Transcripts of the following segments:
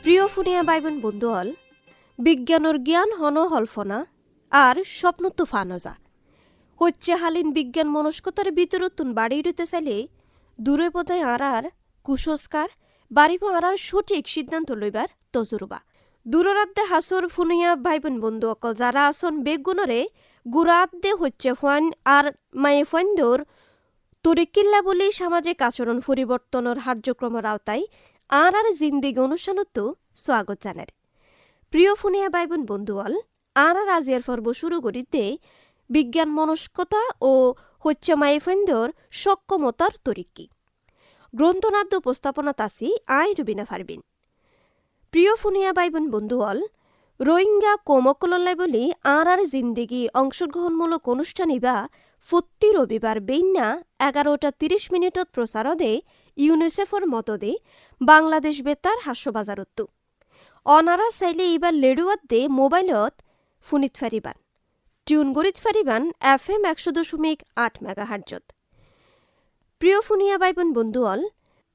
প্রিয় ফুনিয়া বাইবেন বন্ধু হল বিজ্ঞানৰ জ্ঞান হন হলফনা আর স্বপ্ন তো ফানজা হচ্ছে হালিন বিজ্ঞান মনস্কতার ভিতরতুন বাড়ি উঠতে চাইলে দূরে বোধহয় আর কুসংস্কার বাড়িব আর সঠিক সিদ্ধান্ত লইবার তজুরবা দূররাদ্দে হাসর ফুনিয়া ভাইবেন বন্ধু অকল যারা আসন বেগুনরে গুড়াদ্দে হচ্ছে ফান আর মায়ে ফাইন্দর তরিকিল্লা বলি সামাজিক আচরণ পরিবর্তনের কার্যক্রমের আওতায় আর জিন্দিগি অনুষ্ঠানতো স্বাগত জানার প্রিয় ফুনিয়া বাইবেন বন্ধুয়াল আর আজিয়ার পর্ব শুরু করিতে বিজ্ঞান মনস্কতা ও হচ্ছে মাইফেন্দর সক্ষমতার তরিকি গ্রন্থনাদ্য উপস্থাপনা তাসি আই রুবিনা ফারবিন প্রিয় ফুনিয়া বাইবেন বন্ধুয়াল রোহিঙ্গা কোমকলল্লাই বলি আর জিন্দিগি অংশগ্রহণমূলক অনুষ্ঠান ইবা প্রতি রবিবার বেইনা 11:30 প্রচারদে ইউনিসেফর মতদে বাংলাদেশ বেতার হাস্যবাজারত্তু অনারা চাইলে ইবার লেডুয়াত দে মোবাইলত ফুনিত ফারিবান টিউন গরিত ফারিবান FM 100.8 মেগাহার্জত প্রিয় ফুনিয়া বাইবন বন্ধুয়াল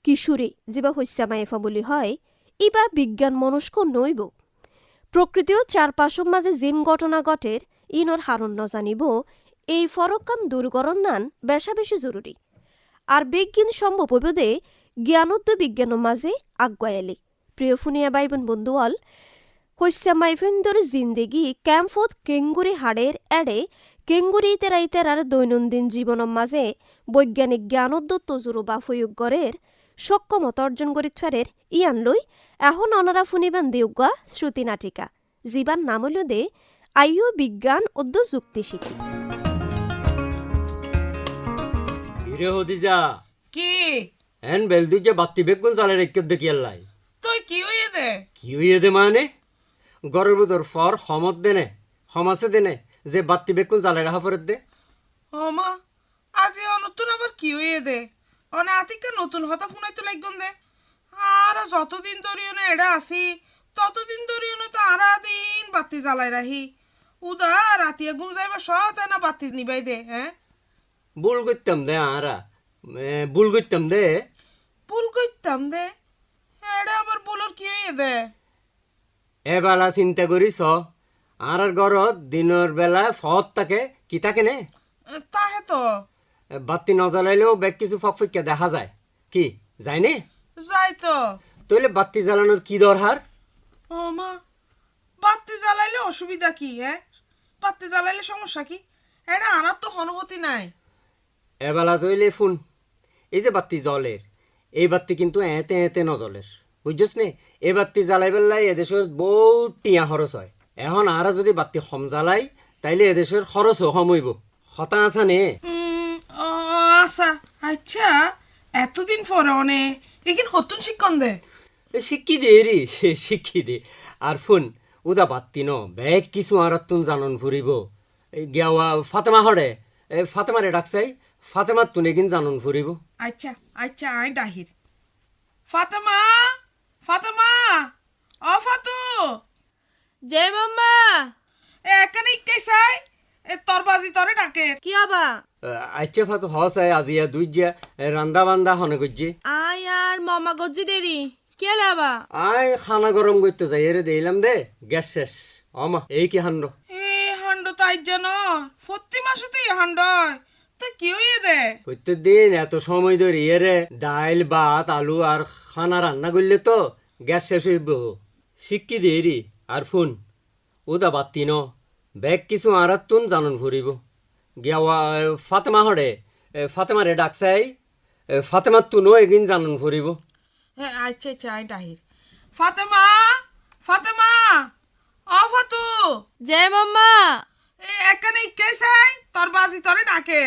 কিশোরী যেবা হইসা মায়েফা বলি হয় ইবা বিজ্ঞান মনস্ক নইব প্রকৃতিও চারপাশর মাঝে জিন ঘটনা ঘটের ইনর হারণ ন জানিব এই ফরকান দূরকরণ নান বেশা বেশি জরুরি আর বিজ্ঞান সম্ভব হইবদে জ্ঞানোদ্য বিজ্ঞানের মাঝে আগুয়াইলি প্রিয় ফুনিয়া বাইবন বন্ধুয়াল হইসা মাইফেন্দর জিন্দেগি ক্যাম্পত কেঙ্গুরি হাড়ের এড়ে কেঙ্গুরি ইতেরার দৈনন্দিন জীবনের মাঝে বৈজ্ঞানিক জ্ঞানোদ্য তজুরবা প্রয়োগ গড়ের সক্ষমতা অর্জন করি ফেরের ইয়ান লই এখন অনারা ফুনিবান দেউগা শ্রুতি নাটিকা জীবান নামল দে আইও বিজ্ঞান অদ্য যুক্তি শিখি হিরে হদিজা কি এন বেলদুজা বাত্তি বেগুন চালের একর দেখি আল্লাই তুই কি হইয়ে দে কি হইয়ে দে মানে গরের বুদর ফর সমত দেনে সমাসে দেনে যে বাত্তি বেগুন চালের হাফরের দে ও মা আজি নতুন আবার কি হইয়ে দে অনে আতিকা নতুন হতা ফুনাইতে লাগন দে আর যতদিন ধরিও এডা আসি ততদিন ধরিও তো আরা দিন বাতি জ্বালাই রাহি উদা রাতিয়া ঘুম যাইবা সত না বাতি নিবাই দে হ্যাঁ বুল করতাম দে আরা বুল করতাম দে ভুল করতাম দে এডা আবার বুলর কি হইয়ে দে এবেলা চিন্তা করিস আর ঘরত দিনের বেলা ফত থাকে কি থাকে নে তাহে তো বাত্তি নজ্বালাইলেও বেগ কিছু ফকফকিয়া দেখা যায় কি যায় নে যাই তো তইলে বাত্তি জ্বালানোর কি দরকার ও মা বাতি জ্বালাইলে অসুবিধা কি হ্যাঁ বাতি জ্বালাইলে সমস্যা কি এটা আনার তো অনুভূতি নাই এবেলা তৈলে ফোন এই যে বাত্তি জলের এই বাত্তি কিন্তু এতে এতে নজলের বুঝছস নে এই বাত্তি জ্বালাই বেলাই এদেশের বহুত টিয়া খরচ হয় এখন আর যদি বাত্তি কম জ্বালাই তাইলে এদেশের খরচও কম হইব হতা আছা নে আচ্ছা আচ্ছা এতদিন পরে অনে এখান হতুন শিক্ষণ দে শিক্ষি দে রে শিক্ষি দে আর ফোন উদা বাত্তি ন ব্যাগ কিছু আর তুন জানন ফুরিব গেওয়া ফাতেমা হরে ফাতেমারে ডাকছাই ফাতেমার তুন এগিন জানন ফুরিব আচ্ছা আচ্ছা আই ডাহির ফাতেমা ফাতেমা ও ফাতু জে মাম্মা এখানে ইকাই চাই তোর বাজি তোরে ডাকে কি আবা আচ্ছা ফাতু হসাই আজিয়া দুইজা রান্দা বান্দা হনে গজ্জি আই আর মামা গজ্জি দেরি কে লাবা আয় খানা গরম করতে যাই এরে দিলাম দে গ্যাস শেষ আমা এই কি হান্ড এ হান্ড তাই যেন প্রতি মাসেতেই হান্ড তো কি হইয়ে দে প্রত্যেকদিন এত সময় ধরে এরে ডাইল ভাত আলু আর খানা রান্না করলে তো গ্যাস শেষ হইব শিক্ষি দেরি আর ফোন ওদা বাত্তি ন ব্যাগ কিছু আর তুন জানন ফুরিব গিয়া ফাতেমা হরে ফাতেমারে ডাকছাই ফাতেমার তুনও এগিন জানন ফুরিব হ্যাঁ আচ্ছা আচ্ছা আই ডাহির ফাতেমা ফাতেমা ও ফাতু জে মাম্মা এখানে ইকাই চাই তোর বাজি তোরে ডাকে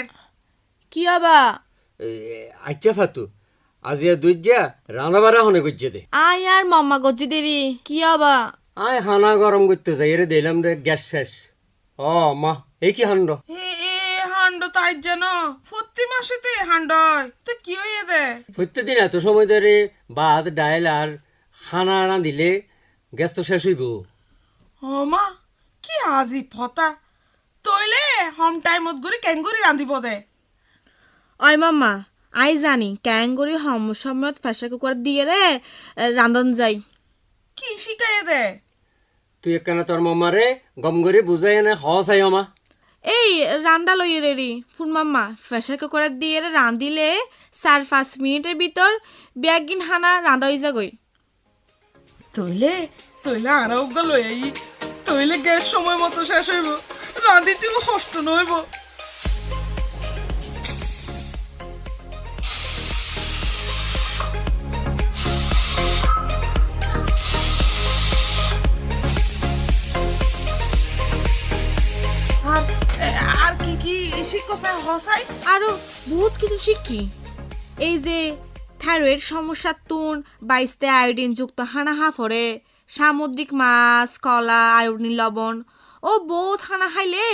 কি আবা আচ্ছা ফাতু আজিয়া দুইজা রান্না বাড়া হনে গজ্জে দে আই আর মামা গজ্জি দেরি কি আবা আয় হানা গরম করতে যাই এরে দিলাম দে গ্যাস শেষ ও মা এই কি হান্ড এ হান্ড তাই যেন প্রতি মাসেতেই হান্ড তো কি হইয়ে দে প্রত্যেকদিন এত সময় ধরে ভাত ডাইল আর খানা আনা দিলে গ্যাস তো শেষ হইব ও মা কি আজি ফতা তইলে হোম টাইমত ঘুরি কেঙ্গুরি রান্ধিব দে অয় মাম্মা আই জানি ক্যাঙ্গুরি সময়ত প্রেসার কুকার দিয়ে রে রান্ধন যাই কি শিখাইয়ে দে? তুই একখানা তোর মামারে গম করে বুঝাই এনে খাওয়া চাই আমা। এই রান্দা লইয়ে রেডি ফুন মাম্মা প্রেসার কুকারে দিয়ে রান্ধিলে 4-5 মিনিটের ভিতর ব্যাগিন হানা রান্দা হয়ে যাগই। তইলে তইলে আরো গা লই আই, তইলে গ্যাস সময় মতো শেষ হইব, রাঁধিতেও কষ্ট নইব। আর আর কি কি শিখছাই হসাই? আরো বহুত কিছু শিখি। এই যে থাইরয়েড সমস্যার তুন 22তে আয়োডিন যুক্ত হানা হাফরে, সামুদ্রিক মাছ, কলা, আয়োডিন লবণ ও বহুত হানা খাইলে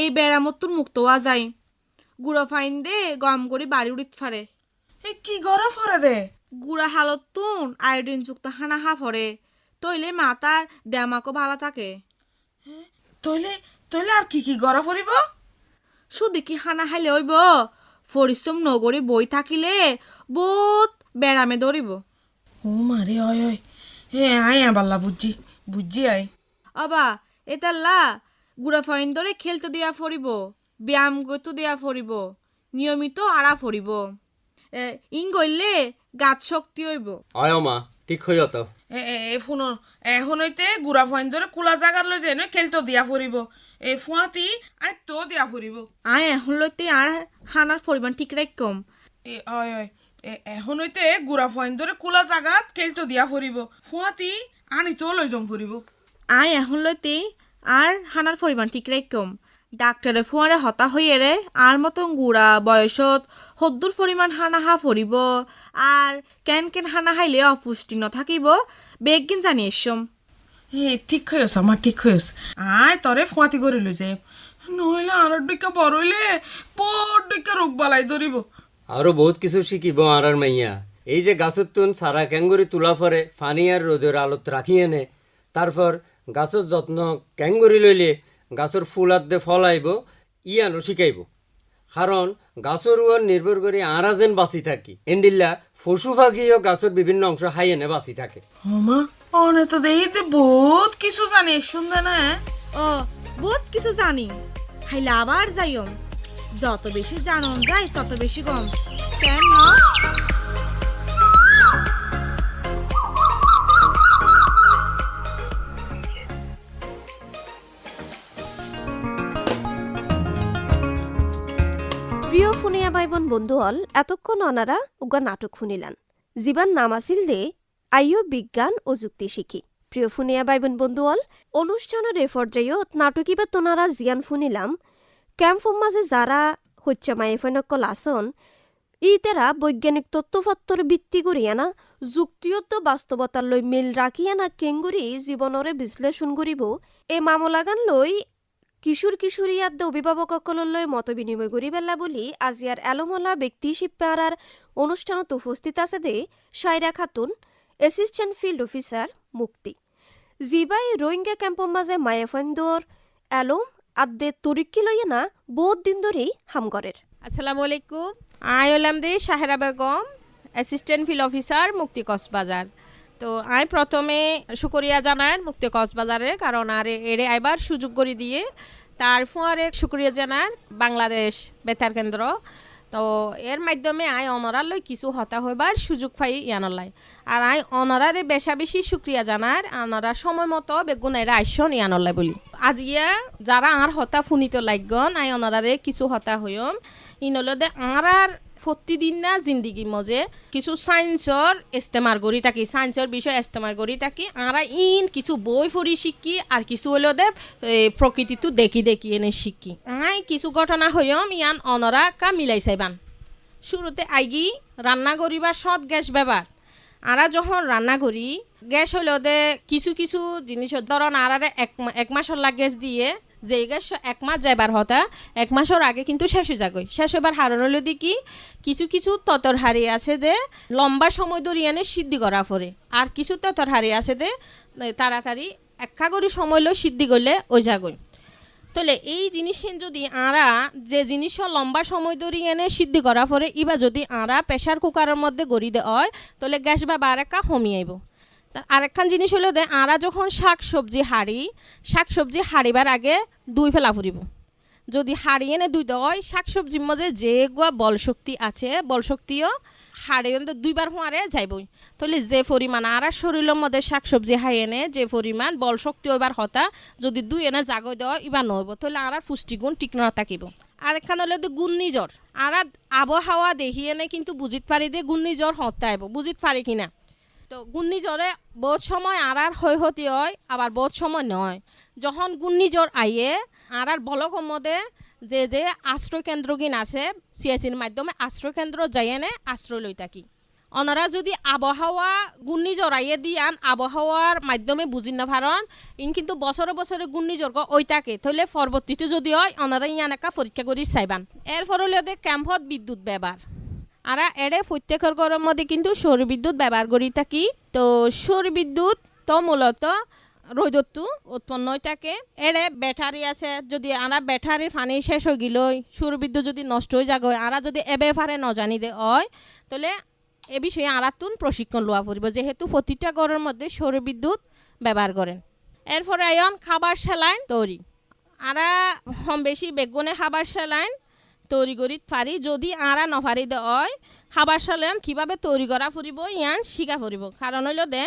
এই বেড়ামতুন মুক্ত হওয়া যায়। গুঁড়ো ফাইন দে গম করে বাড়ি উড়িত ফারে। এ কি গরম ফরে দে? গুড়া হালত তুন আয়োডিন যুক্ত হানা হাফরে, তইলে মাতার দেমাকও ভালো থাকে। তইলে তইলে আর কি কি গরম ফরিব? শুধু কি হানা খাইলে হইব, পরিশ্রম নগরে বই থাকিলে বহুত বেড়ামে ধরিব। ও মারে অয় অয়, আয় আবাল্লা বুঝছি বুঝছি আয়। আবা এতাল্লা গুড়া ফাইন ধরে খেলতে দিয়া ফরিব, ব্যায়াম করতে দিয়া ফরিব, নিয়মিত আড়া ফরিব। ইং গইলে গাত শক্তি হইব। আয় আমা ঠিক হইয়া তো। শুন, এখন হইতে গুড়া ফাইন ধরে কুলা জাগার লই যায় খেলতে দিয়া ফরিব, ফুয়াতি আর তো দিয়া ফরিব। আয় এখন লইতে আর হানার পরিমাণ ঠিক রাখম। অয় অয়, এখন হইতে গুড়া ফাইন ধরে কুলা জাগাত খেলতে দিয়া ফরিব, ফুয়াতি আনি তো লই জম ফরিব। আয় এখন লইতে আর হানার পরিমাণ ঠিক রাখম। ডাক্তারে ফুয়ারে হতা হইয়ে রে আর মতন গুড়া বয়সত হদ্দুর পরিমাণ হানা হা ফরিব, আর কেন কেন হানা হাইলে অপুষ্টি নথাকিব বেগিন জানি এসম। ঠিক হয়েছ আমার, ঠিক হয়েছ। আয় তরে ফুয়াতি করে লই যায়, নইলে আর ডিকা বড় হইলে বড় ডিকা রোগ বালাই ধরিব। আরো বহুত কিছু শিখিব আর মাইয়া। এই যে গাছের তুন সারা ক্যাঙ্গুরি তুলা ফরে ফানি আর রোদের আলোত রাখি এনে, তারপর গাছের যত্ন ক্যাঙ্গুরি লইলে গাছের ফুল আদে ফল আইব ইয়ানো শিখাইব। কারণ গাছের উপর নির্ভর করে আরা যেন বাঁচি থাকি, এন্ডিল্লা পশু পাখিও গাছের বিভিন্ন অংশ হাই এনে বাঁচি থাকে। মা অনে তো দেখিতে বহুত কিছু জানি, শুনতে না? ও বহুত কিছু জানি, হাইলে আবার যাইম। যত বেশি জানন যায় তত বেশি কম, কেন না? প্রিয় ফুনিয়া বাইবন বন্ধু হল, এতক্ষণ অনারা উগা নাটক শুনিলান, যিবান নাম আছিল দে আইও বিজ্ঞান ও যুক্তি শিখি। প্রিয় ফুনিয়া বাইবন বন্ধু হল, অনুষ্ঠানের এ পর্যায়ত নাটকিবা তোনারা জিয়ান শুনিলাম ক্যাম্পর মাঝে যারা হচ্ছে মাইফনকল আসন ইতেরা বৈজ্ঞানিক তত্ত্বপত্তর ভিত্তি করিয়ানা যুক্তিয়ত বাস্তবতার লৈ মিল রাখিয়ানা কেঙ্গুরি জীবনরে বিশ্লেষণ করিব, এ মামলাগান লৈ কিশোর কিশোরিয়াদ অভিভাবকসকললৈ মত বিনিময় করি পেলা বলি আজিয়ার এলোমলা ব্যক্তি শিপারার অনুষ্ঠানত উপস্থিত আছে দে সাইরা খাতুন, এসিস্ট্যান্ট ফিল্ড অফিসার মুক্তি, জিবাই রোহিঙ্গা ক্যাম্পর মাঝে মায়াফন্দর এলোম আদে তরিক্কি লইয়া না বহুত দিন ধরেই হামগরের। আসসালামু আলাইকুম। আই হলাম দে Sahera Begum, assistant field officer Mukti Cox's Bazar. তো আই প্রথমে শুকরিয়া জানার মুক্তি কক্সবাজারে, কারণ আর এরে আইবার সুযোগ করে দিয়ে, তার ফুয়ারে শুকরিয়া জানার বাংলাদেশ বেতার কেন্দ্র। তো এর মাধ্যমে আই অনরালয় কিছু হতা হইবার সুযোগ পাই ইয়ানলাই। আর আই অনরারে বেশা বেশি শুক্রিয়া জানার, আনারা সময় মতো বেগুন এরা আইসন ইয়ানলাই বলি। আজিয়া যারা আর হতা ফুনিত লাগন আই অনরারে কিছু হতা হইম ইনলদে আর প্রতিদিন না জিন্দিগি মজে কিছু সায়েন্সর ইস্তেমাল করি থাকি, সায়েন্সর বিষয় ইস্তেমাল করি থাকি। আরা ইন কিছু বই পড়ি শিখি, আর কিছু হলো দে প্রকৃতিটো দেখি দেখি এনে শিখি। আই কিছু ঘটনা হইম ইয়ান অনরা কা মিলাই চাইবান। শুরুতে আইগি রান্না করিবা সৎ গ্যাস ব্যবহার। আরা যখন রান্না করি গ্যাস হইল দে কিছু কিছু জিনিসের ধরন আরারে এক মাসের লাগ গ্যাস দিয়ে যে গ্যাস 1 মাস যাইবার হতা 1 মাসের আগে কিন্তু শেষ হয়ে যাগই। শেষ হইবার হারণ হইল দি কি কিছু কিছু ততর হারি আছে দে লম্বা সময় ধরে এনে সিদ্ধি করা পরে, আর কিছু ততর হারি আছে দে তাড়াতাড়ি একা করে সময় লো সিদ্ধি করলে ওই যাগই। তাহলে এই জিনিস যদি আরা যে জিনিস লম্বা সময় ধরে এনে সিদ্ধি করা পরে ইবা যদি আরা প্রেসার কুকারের মধ্যে গড়ি দে হয় তাহলে গ্যাস বা বারেকা কমিয়ে আইব। আরেকখান জিনিস হলো দে আরা যখন শাক সবজি হারিবার আগে দুই ফেলা ফুরিব যদি হাড়ি এনে দুই দেয় শাক সবজির মধ্যে যে গুয়া বল শক্তি আছে বল শক্তিও হাড়ি এনে দুইবার হোঁয়ারে যাইবই তাহলে যে পরিমাণ আর শরীরের মধ্যে শাক সবজি হাই এনে যে পরিমাণ বল শক্তি এবার হতা যদি দুই এনে জাগই দেওয়া এবার নইব তাহলে আর পুষ্টিগুণ ঠিক না থাকিব আরেকখান হলে ঘূর্ণিঝড় আর আবহাওয়া দেখি এনে কিন্তু বুঝিত পারি দিয়ে ঘূর্ণিঝড় হতে আইব বুঝিত পারি কিনা তো ঘূর্ণিঝড়ে বহুত সময় আর হতি হয় আবার বহুত সময় নয় যখন ঘূর্ণিঝড় আইয়ে আর বলক মধ্যে যে আশ্রয় কেন্দ্রগিন আছে সিএসির মাধ্যমে আশ্রয় কেন্দ্র যাই এনে আশ্রয় লই থাকি ওনারা যদি আবহাওয়া ঘূর্ণিঝড় আইয়ে দিয়ান আবহাওয়ার মাধ্যমে বুঝি না পারন ইন কিন্তু বছরে বছরে ঘূর্ণিঝড় ওই থাকে তাহলে পরবর্তীতে যদি হয় ওনারা ইয়ান একটা পরীক্ষা করি চাইবান এরপর হলে ওদের ক্যাম্পত বিদ্যুৎ ব্যবহার আর এড়ে প্রত্যেকের ঘরের মধ্যে কিন্তু সৌর বিদ্যুৎ ব্যবহার করি থাকি তো সৌর বিদ্যুৎ তো মূলত রোদত্তু উৎপন্ন হয়ে থাকে এড়ে ব্যাটারি আছে যদি আরা ব্যাটারির পানি শেষ হয়ে গেল সৌর বিদ্যুৎ যদি নষ্ট হয়ে যাগ আরা যদি এবে পারে ন জানি দে হয় তাহলে এ বিষয়ে আরাতুন প্রশিক্ষণ লওয়া পড়ব যেহেতু প্রতিটা ঘরের মধ্যে সৌর বিদ্যুৎ ব্যবহার করেন এরপরে আয়ন খাবার স্যালাইন তৈরি আরা কম বেশি বেগুনে খাবার স্যালাইন তৈরি করি পারি যদি আরা নপারি দে হয় খাবার স্যালাইন কীভাবে তৈরি করা ফুরিব ইয়ান শিকা ফুরিব কারণ হইল দে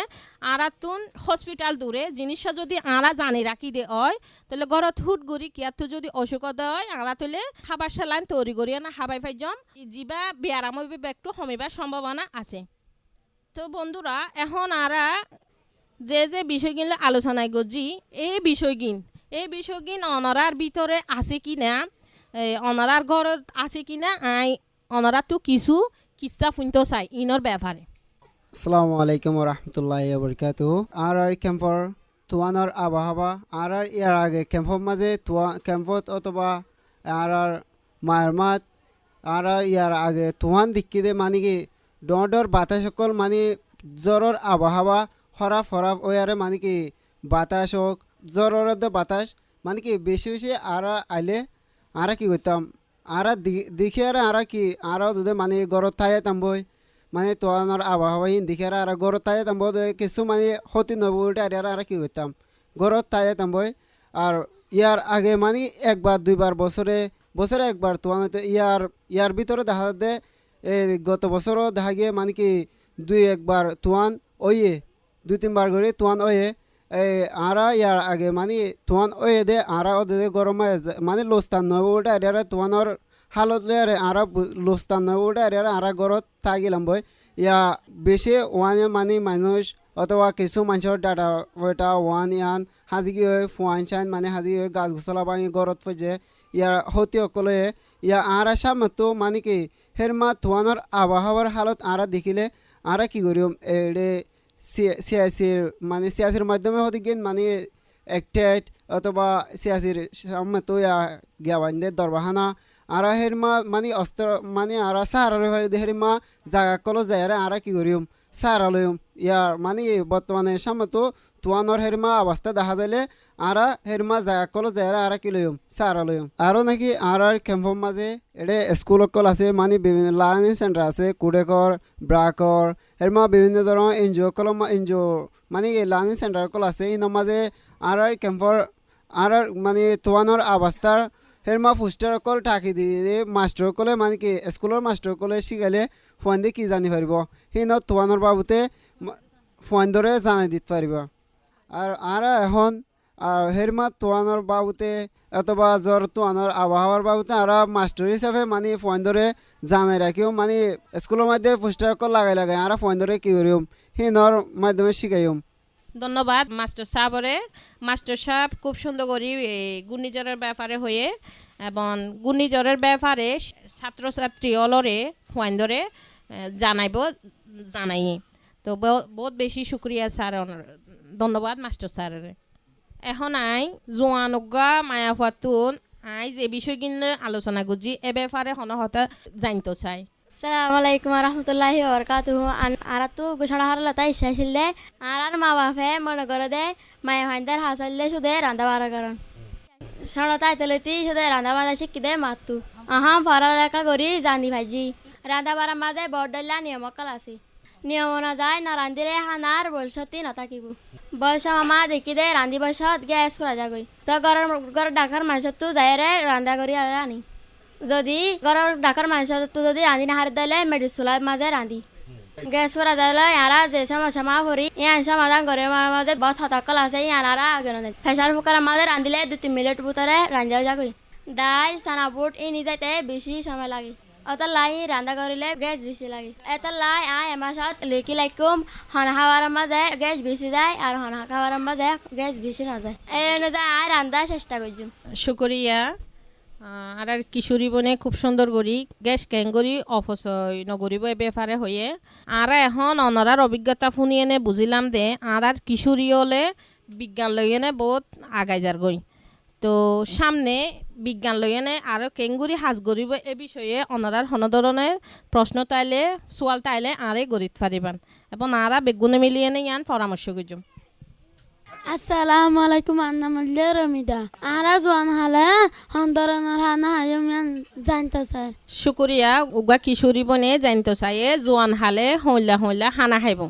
আরাতুন হসপিটাল দূরে জিনিসটা যদি আরা জানি রাখি দে হয় তাহলে ঘরত হুট গুড়ি কিয়াতো যদি অসুখ হয় আরা তুলে খাবার স্যালাইন তৈরি করি না হাবাই ফাইজম যিবা বেয়ারাম হইবে একটু কমিবার সম্ভাবনা আছে তো বন্ধুরা এখন আরা যে বিষয়গিন আলোচনায় করছি এই বিষয়গিন অনরার ভিতরে আছে কি না অনারার ঘরত আছে কিনা অনারা তো কিছু কিচ্ছা শুনতে চাই ইনর ব্যাপারে আসসালামু আলাইকুম রহমতুল্লাহ বরকাত আর ক্যাম্পর তোয়ানোর আবহাওয়া আর ইয়ার আগে ক্যাম্পর মাঝে ক্যাম্পত অথবা আর মায়ের মাত আর ইয়ার আগে তোহান দিকে মানে কি ডর বাতাস সকল মানে জ্বরের আবহাওয়া খরাব ওয়ারে মানে কি বাতাস হোক জ্বরের বাতাস মানে কি বেশি বেশি আর আইলে আর কি করতাম আর দেখে আর কি আর যদি মানে গরত থাই তাম্বই মানে তোয়ানোর আবহাওয়া দেখে আর গরত থাই তাম্ব কিছু মানে ক্ষতি নবুলটা আর কি করতাম গরত থাই তাম্বই আর ইয়ার আগে মানে একবার দুইবার বছরে একবার তোয়ান ইয়ার ভিতরে দেখা দে গত বছরও দেখা গিয়ে মানে কি একবার তোয়ান ওয়ে 2-3 বার করে তোয়ান ওয়ে আরা ইয়ার আগে মানে তোয়ান ওয়ে দে আরা ওদের গরমে মানে লোস্তান নবুলটা আর তোয়ানোর হালত আরা লোস্তান নবুলটা আর আরা গরত থাকিলাম বই ইয়া বেশি ওয়ানে মানে মানুষ অথবা কিছু মানুষের ডাটা ওইটা ওয়ান ইয়ান হাজি হয়ে ফুয়ান চান মানে হাজি হয়ে গাছ গছলা ভাঙি গরত ফজে ইয়ার হতি সকলে ইয়া আরা সামতো মানে কি হেরমা তোয়ানোর আবহাওয়ার হালত আরা দেখিলে আরা কি করিম এড়ে সিয়াসির মাধ্যমে হতে গিয়ে মানে একটেট অথবা সিয়াসির সামতো গিয়াবান্ধে দরবাহানা আর হেরমা মানে অস্ত্র মানে আর সাহারা হেরমা জাগা কলো যায় আর কি করিম সাহারা লইম ইয়ার মানে বর্তমানে সামতো তোয়ানোর হেরমা অবস্থা দেখা যাইলে আর হেরমা জাগা কলো যায় আর কি লইম সাহারা লইম আরও নাকি আর ক্যাম্পর মাঝে এডে স্কুল অকল আছে মানে বিভিন্ন লার্নিং সেন্টার আছে কুডেকর ব্রাকর হেরমা বিভিন্ন ধরনের এনজিও মানে লার্নিং সেন্টার অকল আছে ইনৰ মাঝে আর ক্যাম্পর আর মানে তোয়ানোর অবস্থার হেরমা পোস্টার অকল ঠাকি দিয়ে মাস্টার অকলে মানে কি স্কুলের মাস্টার অকলে শিখাইলে ফোন দিয়ে কি জানি পারিব সিনত তোয়ানোর বাবুতে ফোন ধরে জানাই দিতে পারিব আর এখন আর হেরমা তোয়ানোর বাবুতে অথবা জ্বর তোয়ানোর আবহাওয়ার বাবুতে আর মাস্টার হিসাবে মানে ফোন ধরে জানাই রাখিও মানে স্কুলের মধ্যে পোস্টার অকল লাগাই আর ফোন ধরে কি করিম সিনর মাধ্যমে শিখাইম ধন্যবাদ মাস্টার সাহেব খুব সুন্দর করি ঘূর্ণিঝড়ের ব্যাপারে হয়ে এবং ঘূর্ণিঝড়ের ব্যাপারে ছাত্রছাত্রী অলরে ফোন ধরে জানাই তো বহুত বেশি শুক্রিয়া স্যার ধন্যবাদ মাস্টার স্যারের এখন জোয়ানগা মায়াফাতুন যে বিষয়গুলো আলোচনা করছি এ ব্যাপারে হতা জানতে চাই আসসালামু আলাইকুম রহমতুল্লাহি বরকাতুহু আর তো গোছাড়া হারলা তাই শেষিলে আর মা বাপে মনে করে দে মায়ে ভাইন্দার হাসলে শুধু রান্না বাড়া করেন সারা তাই তলতি শুধু রান্না বাড়া শিখি দে মাতু পড়ালেখা করি জানি ভাইজি রান্না বাড়ার মাঝে বড় ডাল্লা নিয়মকল আছে নিয়ম অনুযায়ী না রান্ধিলে হানার ভবিষ্যতে নাথাকিব বয়স মামা দেখি দে রান্ধি বয়সত গ্যাস করা যাগৈ তো ঘরের ডাকার মানুষতো যাইরে রান্ধা করি আনি যদি ঘরের ডাকার মানুষতো যদি রান্ধি না হারি দিলে মেডিসোলার মাঝে রান্ধি গ্যাস করা দিলে ইয়ারা যে সমস্যা মা ভরি ইয়ার সমাধান করে মাঝে বহুত হতকল আছে ইয়ারা আগে প্রেসার কুকারের মাঝে রান্ধিলে 2-3 মিনিট ভিতরে রান্ধিও যাগৈ ডাল চানা বুট এনে যাইতে বেশি সময় লাগে অত লাই রান্না করিলে গ্যাস বেশি লাগে এত লাই এমাসত লেকি লাইকুম হনা খাওয়ার মাঝে গ্যাস বেশি যায় আর হনা খাওয়ার মাঝে গ্যাস বেশি না যায় এই অনুযায়ী রান্ধার চেষ্টা করছি শুকরিয়া আর কিশোরী বনে খুব সুন্দর করি গ্যাস ক্যাঙ্গরি অপচয় নগরিব এ ব্যাপারে হয়ে আর এখন অনরার অভিজ্ঞতা শুনি এনে বুঝিলাম দে আর কিশোরী হলে বিজ্ঞান লই এনে বহুত আগাই যার গই তো সামনে বিজ্ঞান লই এনে আরও কেঙ্গুরি হাজ গরিব এ বিষয়ে অনারার হন ধরনের প্রশ্ন তাইলে সোয়াল তাইলে আরে গরিত পারিবান এবং আরা বেগুনে মিলিয়ে এনে ইয়ান পরামর্শ করছুম আসসালামু আলাইকুম আন্নামুল্লাহ রমিদা আরা জোয়ান হালে হন্দরনের হানা হায়মিয়ান জানতে স্যার শুকরিয়া উগা কিশোরী বনে জানতে চাইয়ে জোয়ান হালে হইলা হানা খাইব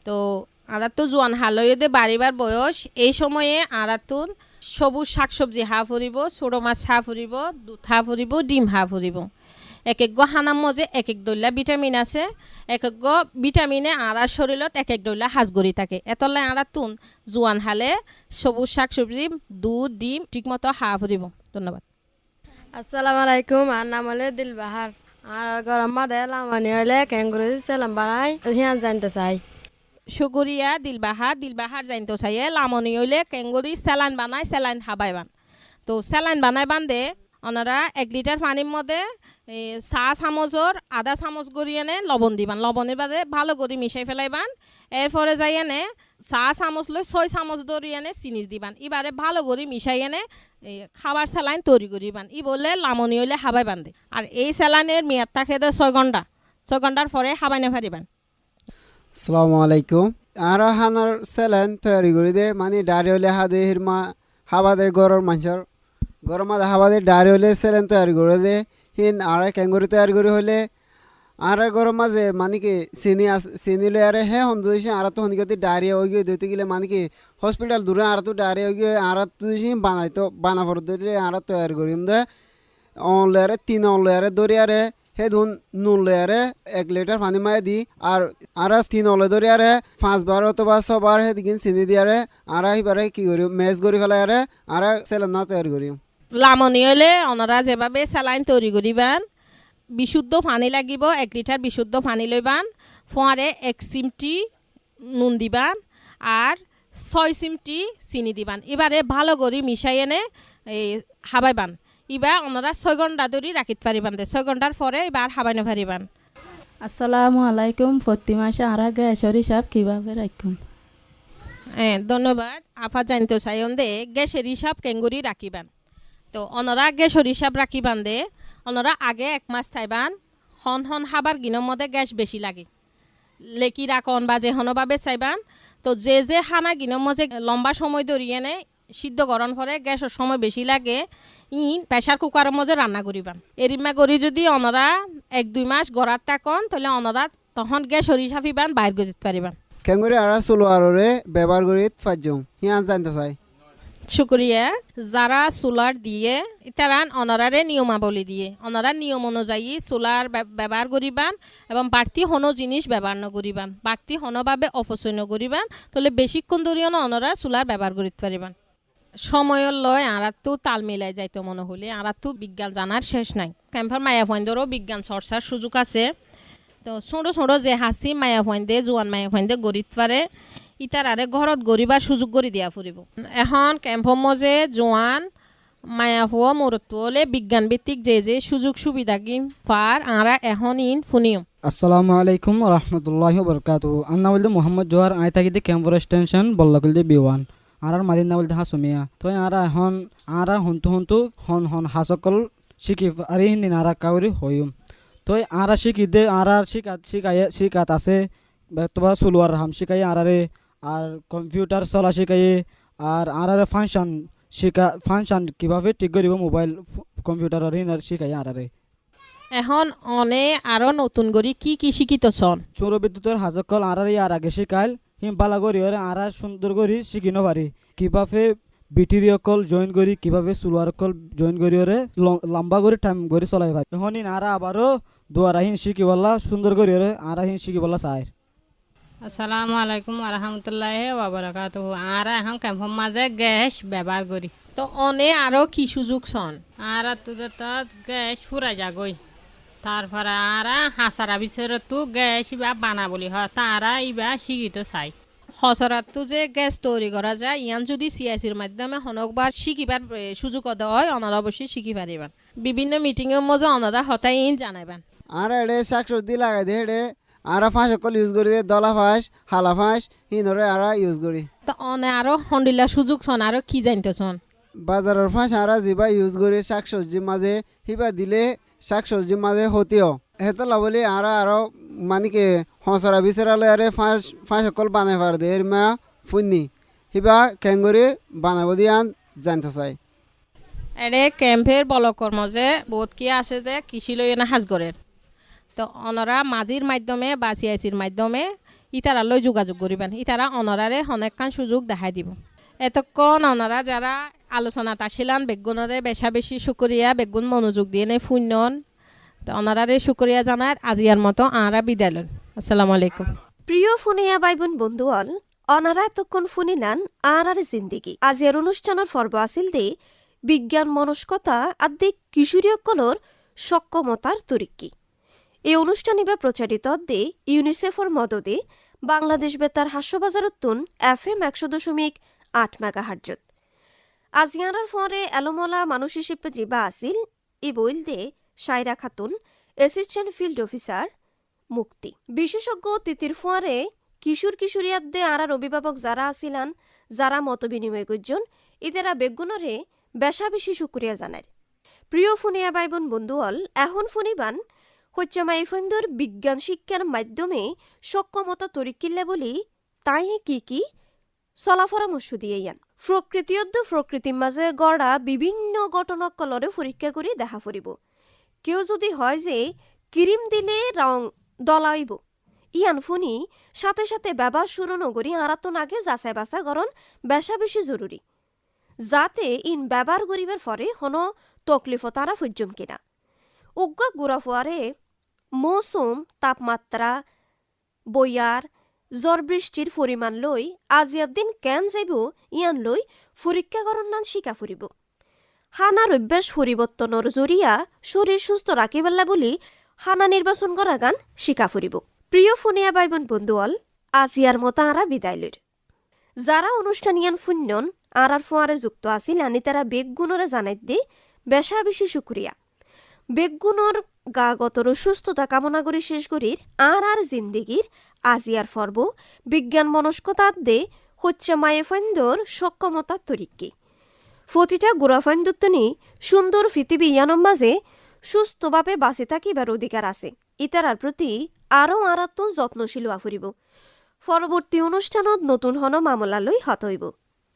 তো আরা তো জোয়ান হালয়ে দে বাড়িবার বয়স এই সময়ে আরাতুন সবুজ শাকসবজি হা ফুরিব ছোট মাছ হা ফুরিব দুধ হা ফুরিব ডিম হা ফুরিব এক এক হানার মজে এক এক দৈলা ভিটামিন আছে এক এক ভিটামিনে আড়ার শরীরত এক এক দৈলা হাজগরি থাকে এতলাই আড়াতুন জোয়ান হালে সবুজ শাকসবজি দুধ ডিম ঠিকমতো হা ফুরিব ধন্যবাদ আসসালামু আলাইকুম আর নাম হলে দিলবাহার আর গরম মাদে লামানি হলে ক্যাঙ্গুরি সেলাম বানাই হিয়ান জানতে চাই শুকরিয়া দিলবাহার জানতে চাইয়ে লামনি হইলে কেঙ্গুরি স্যালাইন বানায় স্যালাইন হাবাইবান তো স্যালাইন বানাই বান্ধে ওনারা 1 লিটার পানির মধ্যে চা চামচর আধা চামচ গড়ি এনে লবণ দিবান লবণের বাদে ভালো করে মিশাই ফেলাইবান এরপরে যাই এনে চা চামচ লই 6 চামচ ধরি এনে চিনিস দিবান এবারে ভালো করে মিশাই এনে খাবার স্যালাইন তৈরি করিবান ই বলে লামনি হইলে হাবাই বান্ধে আর এই স্যালাইনের মেয়াদ থাকে 6 ঘন্টা 6 ঘন্টার পরে হাবাই না পারিবান আসসালামু আলাইকুম আর হানার স্যালাইন তৈরি করে দে মানে ডারি হলে হাদে হিরমা হাবা দে গরর মানুষের গরম মাঝে হাবা দে ডারি হলে স্যালাইন তৈরি করে দে হিন আর ক্যাঙ্গুরি তৈরি করে হলে আর গরম মাঝে মানে কি চিনি লই আরে হে হন দুইছে আর তো হনিকে ডায়রিয়া হয়ে গিয়ে দিতে গেলে মানে কি হসপিটাল দূরে আর তো ডায়রিয়া হয়ে গিয়ে আর তো বানাইতো বানাবার দিলে আর তৈরি করিম দে অন লয়ারে 3 অন লয়ারে দরিয়ারে হে ধুন নুন লয়ারে 1 লিটার পানি মায় দি আর 3 অলে দরিয়ারে 5 বার অথবা 6 বার হে দিন চিনি দিয়ারে আর এইবারে কি করি মেজ করি ফেলাই আরে আর সেলেন না তৈরি করি লামনি হলে ওনারা যেভাবে স্যালাইন তৈরি করিবান বিশুদ্ধ পানি লাগিব 1 লিটার বিশুদ্ধ পানি লইবান ফোয়ারে 1 চিমটি নুন দিবান আর 6 চিমটি চিনি দিবান এবারে ভালো করে মিশাই এনে হাবাইবান এবার ওনারা 6 ঘন্টা ধরে রাখিতে পারিবান 6 ঘন্টার পরে এবার হাবাইতে পারিবান আসসালামু আলাইকুম প্রতিমা সারা গ্যাসের হিসাব কিভাবে রাখুন ধন্যবাদ আফা জানতে চাইন দে গ্যাসের হিসাব কেঙ্গুরি রাখিবান তো ওনারা গ্যাসের হিসাব রাখিবান দে ওনারা আগে 1 মাস থাইবান হন হাবার গিনের মধ্যে গ্যাস বেশি লাগে লেকি রাখন বা যে হনভাবে চাইবান তো যে হানা গিনের মধ্যে লম্বা সময় ধরিয়ে নে সিদ্ধ গরম পরে গ্যাসের সময় বেশি লাগে প্রেসার কুকারের মধ্যে রান্না করিবান এরিমা করি যদি ওনারা 1-2 মাস গড়াত থাকন তাহলে ওনারা তখন গ্যাসের হিসাব ইবান বাইর করে দিতে পারিবান ক্যাঙ্গুরি আর সোলো আরে ব্যবহার করি ফাজম হিয়ান জানতে চাই শুক্রিয়া যারা সোলার দিয়ে তারা অনারারে নিয়মাবলী দিয়ে অনারা নিয়ম অনুযায়ী সোলার ব্যবহার করিবান এবং বাড়তি হনো জিনিস ব্যবহার নকরিবান বাড়তি হনোভাবে অপচয় নকরিবান তাহলে বেশিক্ষণ ধরিও না অনারা সোলার ব্যবহার করিতে পারিবান সময়ের লয় আরাত্তু তাল মিলাই যাইতো মনে হলে আরাত্তু বিজ্ঞান জানার শেষ নাই ক্যাম্পার মায়া ফয়েন্দেরও বিজ্ঞান চর্চার সুযোগ আছে তো ছোট যে হাসি মায়া ফয়েন্দে জোয়ান মায়া ফয়েন্দে গড়িতে পারে ইতার আরে ঘরত গরিবার সুযোগ করে দিয়া ফুরিব এখন ক্যাম্পর মজে জোয়ান মায়াফুয়া মুরত্ব হলে বিজ্ঞান ভিত্তিক যে সুযোগ সুবিধা কি পার আরা এখন ইন ফুনিয়ম আসসালামু আলাইকুম রহমতুল্লাহি বরকাতু আন্না বলতে মোহাম্মদ জোহার আই থাকিতে ক্যাম্পর এক্সটেনশন বল্লাকুলদে বিওয়ান আর মাদিনা বলতে হাসুমিয়া তো আরা এখন আরা হন্তু হন হাসকল শিখি আর হিন্দি আরা কাউরি হইম তো আরা শিখি দে আরা শিকাত আছে তোবা সুলুয়ার হাম শিখাই আরারে আর কম্পিউটার চলা শিখাইয়ে আর আরারে ফাংশন কীভাবে ঠিক করিব মোবাইল কম্পিউটারের শিখাই আরারে এখন অনে আরো নতুন করে কি কি শিক্ষিত ছন চৌর বিদ্যুতের হাজকল আর ইয়ার আগে শিকাইল হিম বালা করি আর সুন্দর করি শিখিনো পারি কিভাবে বিটিরিয়কল জয়েন করি কিভাবে সুলোয়ারকল জয়েন করি ওরে লম্বা করে টাইম করে চলাই পারি এখন আর আবারও দুয়ারাহীন শিখিবল্লা সুন্দর করি ওরে আর শিখিবল্লা চায়। আসসালামু আলাইকুম আরহামতুল্লাহ ওয়াবারাকাতু আর এখন ক্যাম্পের মাঝে গ্যাস ব্যবহার করি তো অনে আরো কি সুযোগ ছন আর তোদের গ্যাস ফুরা যাগই তারপরে আর হাসারা বিচারে তো গ্যাস ইবা বানা বলি হয় তারা ইবা শিখিত চাই হসরাতো যে গ্যাস তৈরি করা যায় ইয়ান যদি সিআইসির মাধ্যমে হনকবার শিখিবার সুযোগ দেওয়া হয় অনারা অবশ্যই শিখি পারিবেন বিভিন্ন মিটিংয়ের মধ্যে অনারা হতাই জানাইবেন আর এড়ে শাকসবজি লাগাই দিয়ে এড়ে আর ফাঁস সকল ইউজ করি দিয়ে দলা ফাঁস হালা ফাঁস হিনরে আর ইউজ করি তো অনে আরো হন্ডিলা সুযোগ ছন আরো কি জানতেছন বাজারের ফাঁস আর যিবা ইউজ করি শাকসবজির মাঝে হিবা দিলে শাকসবজির মাঝে হতিও হেতলা বলি আর মানে কি হসরা বিচারালে আরে ফাঁস ফাঁস সকল বানাই পার দে এর মা ফুন্নি হিবা কেঙ্গরি বানাবো দিয়ে জানতে চাই এড়ে ক্যাম্পের বলকর্ম যে বহুত কি আছে যে কৃষি লই না হাজগরের তো অনরা মাঝির মাধ্যমে বা সিআইসির মাধ্যমে ইতারা লই যোগাযোগ করিবেন ইতারা অনরারে অনেকখান সুযোগ দেখাই দিব এতক্ষণ অনরা যারা আলোচনাত আসিলান বেগুনরে বেশা বেশি শুকরিয়া বেগুন মনোযোগ দিয়ে নেই ফুন্নন তো অনারারে শুকরিয়া জানার আজিয়ার মতো আরা বিদায় লন আসসালামু আলাইকুম। প্রিয় ফুনিয়া বাইবোন বন্ধুয়াল অনারা এতক্ষণ ফুনিলান আর জিন্দিগি আজিয়ার অনুষ্ঠানের পর্ব আছিল দে বিজ্ঞান মনস্কতা আদি কিশোরীসকলৰ সক্ষমতার তরিক্কি এই অনুষ্ঠানে বা প্রচারিত দে ইউনিসেফর মদদে বাংলাদেশ বেতার হাস্যবাজারতুন FM 100.8 মেগাহার্জত আজিয়ানার ফরে এলোমলা মানুষ হিসেবে যিবা আছিল ই বইল দে সাইরা খাতুন অ্যাসিস্ট্যান্ট ফিল্ড অফিসার মুক্তি বিশেষজ্ঞ তিতির ফোয়ারে কিশোর কিশোরিয়াদে আরার অভিভাবক যারা আসিলান যারা মত বিনিময় করছেন ইদেরা বেগুনরে বেশা বেশি শুক্রিয়া জানার। প্রিয় ফুনিয়া বাইবোন বন্ধুঅল এখন ফুনিবান হচ্ছে মাইফন্দর বিজ্ঞান শিক্ষার মাধ্যমে সক্ষমতা তরিকিল্লে বলি তাই কি চলাপরামর্শ দিয়ে ইয়ান প্রকৃতির মাঝে গড়া বিভিন্ন ঘটনাকলরে পরীক্ষা করে দেখা ফুরিব কেউ যদি হয় যে ক্রিম দিলে রং দলাইব ইয়ান ফুনি সাথে সাথে ব্যবহার শুরু নগরী আরাতন আগে যাচাই বাছা করণ বেশা বেশি জরুরি যাতে ইন ব্যবহার করিবার ফরে হন তকলিফ তারা ফুজম কিনা উগ্গা গুড়া ফুয়ারে মৌসুম তাপমাত্রা বইয়ার জ্বর বৃষ্টির পরিমাণ লই আজিয়ার দিন কেন যাইব ইয়ান লই পরীক্ষাকরণ নান শিকা ফুরিব হানার অভ্যাস পরিবর্তনের জরিয়া শরীর সুস্থ রাখিবেলা বলি হানা নির্বাচন করা গান শিকা ফুরিব। প্রিয় ফুনিয়া বাইবোন বন্ধুয়াল আজিয়ার মতো আরা বিদায় লইর যারা অনুষ্ঠান ইয়ান ফুন্যন আরার ফোয়ারে যুক্ত আছিল আনি তারা বেগগুণরে জানাই দে বেশা বেশি শুক্রিয়া বেগগুণর গাগতর সুস্থতা কামনা করে শেষ করির আর জিন্দিগির আজিয়ার পর্ব বিজ্ঞান মনস্কতার দে হচ্ছে মায়েফন্দর সক্ষমতার তরিক্কি প্রতিটা গুড়াফন্দুত্তনি সুন্দর পৃথিবী ইয়ানোর মাঝে সুস্থভাবে বাঁচে থাকিবার অধিকার আছে ইতারার প্রতি আরও আরাত্মন যত্নশীল হওয়া ফুরিব। পরবর্তী অনুষ্ঠানত নতুন হন মামলালৈ হতইব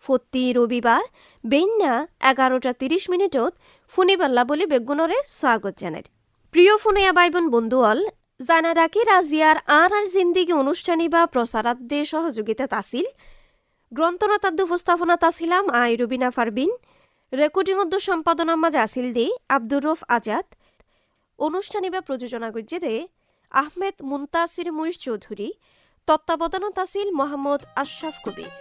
প্রতি রবিবার বেন্যা 11:30 ফুনিবাল্লা বলি বেগুনরে স্বাগত জানার। প্রিয় ফুনিয়া বাইবোন বন্ধুঅল জানা রাখি রাজিয়ার আর জিন্দিগি অনুষ্ঠানী বা প্রচারাদ্দে সহযোগিতা তাছিল গ্রন্থনাতাদ্য উপস্থাপনা তাছিলাম আই রুবিনা পারবিন রেকর্ডিং উদ্য সম্পাদনার মাঝে আসিল দে আব্দুর রফ আজাদ অনুষ্ঠানী বা প্রযোজনা গজ্জে দে আহমেদ মুনতাসির মুইস চৌধুরী তত্ত্বাবধানত আছিল মোহাম্মদ আশরাফ কবির।